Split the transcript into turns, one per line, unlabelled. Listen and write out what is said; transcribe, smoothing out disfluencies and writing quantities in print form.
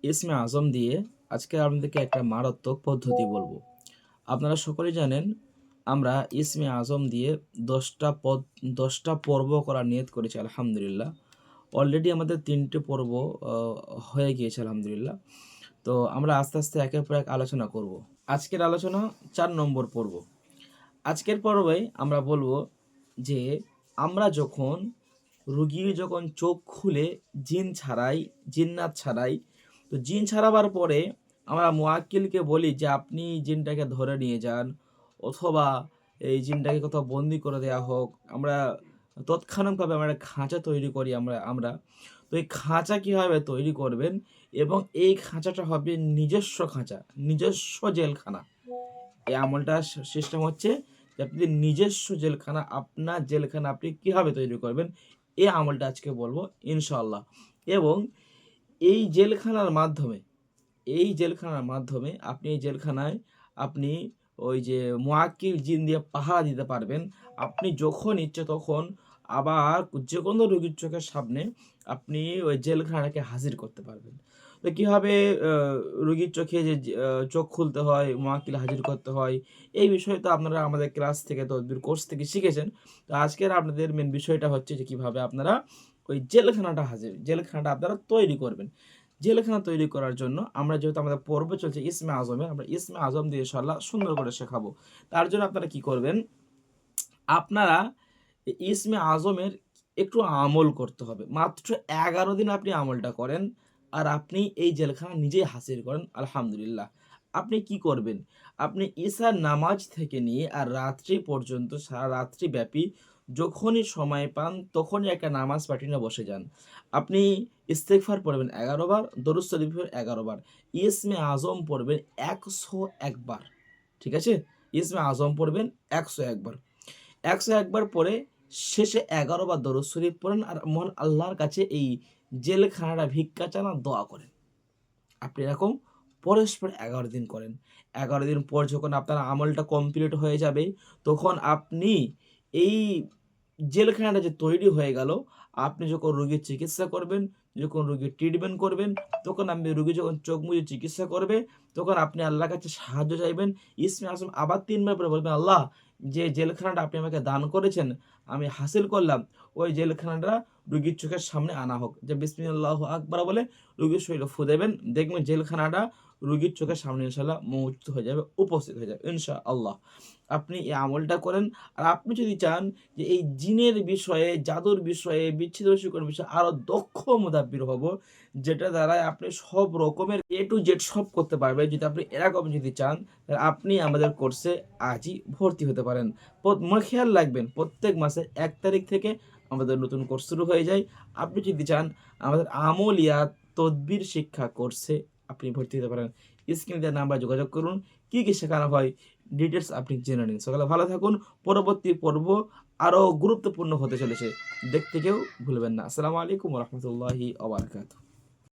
ইসমে আজম দিয়ে আজকে আপনাদেরকে একটা মারাত্মক পদ্ধতি বলবো। আপনারা সকলেই জানেন আমরা ইসমে আজম দিয়ে 10টা পর্ব করার নিয়ত করেছি আলহামদুলিল্লাহ। অলরেডি আমাদের 3টে পর্ব হয়ে গিয়েছে আলহামদুলিল্লাহ। তো আমরা আস্তে আস্তে একের পর এক আলোচনা করব। আজকের আলোচনা 4 নম্বর পর্ব। আজকের পর্বে আমরা বলবো যে আমরা যখন রুগীর যখন চোখ খুলে জিন্নাত ছাড়াই, তো জিন ছাড়াবার পরে আমরা মুয়াক্কিলকে বলি যে আপনি জিনটাকে ধরে নিয়ে যান, অথবা এই জিনটাকে কোথাও বন্দি করে দেওয়া হোক। আমরা তৎক্ষণাৎভাবে আমরা একটা খাঁচা তৈরি করি। আমরা তো এই খাঁচা কীভাবে তৈরি করবেন, এবং এই খাঁচাটা হবে নিজস্ব খাঁচা, নিজস্ব জেলখানা। এই আমলটা সিস্টেম হচ্ছে যে আপনি নিজস্ব জেলখানা, আপনার জেলখানা আপনি কীভাবে তৈরি করবেন, এই আমলটা আজকে বলবো ইনশাআল্লাহ। এবং এই জেলখানার মাধ্যমে আপনি এই জেলখানায় আপনি ওই যে মুয়াক্কিল জিন দিয়ে পাহারা দিতে পারবেন। আপনি যখন ইচ্ছে তখন আবার যে কোনো রোগীর চোখের সামনে আপনি ওই জেলখানাটাকে হাজির করতে পারবেন। তো কীভাবে রোগীর চোখে যে চোখ খুলতে হয়, মুয়াক্কিল হাজির করতে হয়, এই বিষয় তো আপনারা আমাদের ক্লাস থেকে তদবির কোর্স থেকে শিখেছেন। তো আজকের আপনাদের মেন বিষয়টা হচ্ছে যে কীভাবে আপনারা ওই জেলখানাটা আপনারা তৈরি করবেন। জেলখানা তৈরি করার জন্য আমরা যেহেতু আমাদের পর্ব চলছে ইসমে আজমের, আমরা ইসমে আজম দিয়ে ইনশাআল্লাহ সুন্দর করে শেখাবো। তার জন্য আপনারা কি করবেন, আপনারা ইসমে আজমের একটু আমল করতে হবে। মাত্র 11 দিন আপনি আমলটা করেন, আর আপনি এই জেলখানা নিজেই হাসিল করেন আলহামদুলিল্লাহ। আপনি কি করবেন, আপনি ঈশার নামাজ থেকে নিয়ে আর রাত্রি পর্যন্ত সারা রাত্রি ব্যাপী যখনই সময় পান তখনই একটা নামাজ পাঠিয়ে নিয়ে বসে যান। আপনি ইস্তেগফার পড়বেন 11 বার, দরুদ শরীফ 11 বার, ইসমে আজম পড়বেন 101 বার। ঠিক আছে? ইসমে আজম পড়বেন 101 বার। 101 বার পরে শেষে 11 বার দরুদ শরীফ পড়েন, আর মহান আল্লাহর কাছে এই জেলখানাটা ভিক্ষা চান আর দোয়া করেন। আপনি এরকম পরস্পর 11 দিন করেন। 11 দিন পর যখন আপনার আমলটা কমপ্লিট হয়ে যাবে, তখন আপনি এই জেলখানাটা যে তৈরি হয়ে গেল, আপনি যখন রোগীর চিকিৎসা করবেন, যখন রোগীর ট্রিটমেন্ট করবেন, তখন আপনি রোগী যখন চোখ মুজে চিকিৎসা করবে, তখন আপনি আল্লাহর কাছে সাহায্য চাইবেন। ইসমে আজম আবার 3 বার পরে বলবেন, আল্লাহ যে জেলখানাটা আপনি আমাকে দান করেছেন, আমি হাসিল করলাম, ওই জেলখানাটা রোগীর চোখের সামনে আনা হোক। যে বিসমিল্লাহু আকবার বলে রোগীর শরীরে ফু দেবেন, দেখবেন জেলখানাটা রোগীর চোখের সামনে ইনশাআল্লাহ মৌজুদ হয়ে যাবে, উপস্থিত হয়ে যাবে ইনশাআল্লাহ। আপনি এই আমলটা করেন। আর আপনি যদি চান যে এই জিনের বিষয়ে, জাদুর বিষয়ে, বিচ্ছিন্ন শিকড়ের বিষয়ে আরও দক্ষ মুদাব্বির হব, যেটা দ্বারা আপনি সব রকমের A to Z সব করতে পারবেন, যদি আপনি এরকম যদি চান, তাহলে আপনি আমাদের কোর্সে আজই ভর্তি হতে পারেন। খেয়াল রাখবেন, প্রত্যেক মাসে 1 তারিখ থেকে আমাদের নতুন কোর্স শুরু হয়ে যায়। আপনি যদি চান আমাদের আমলিয়াত তদবির শিক্ষা কোর্সে আপনি ভর্তি হতে পারেন। স্ক্রিনে দেওয়া নাম্বারে যোগাযোগ করুন। কী কী শেখানো হয় ডিটেলস আপনি জেনে নিন। সকালে ভালো থাকুন। পরবর্তী পর্ব আরও গুরুত্বপূর্ণ হতে চলেছে, দেখতে কেউ ভুলবেন না। আসসালামু আলাইকুম ওয়া রাহমাতুল্লাহি ওয়া বারাকাতুহু।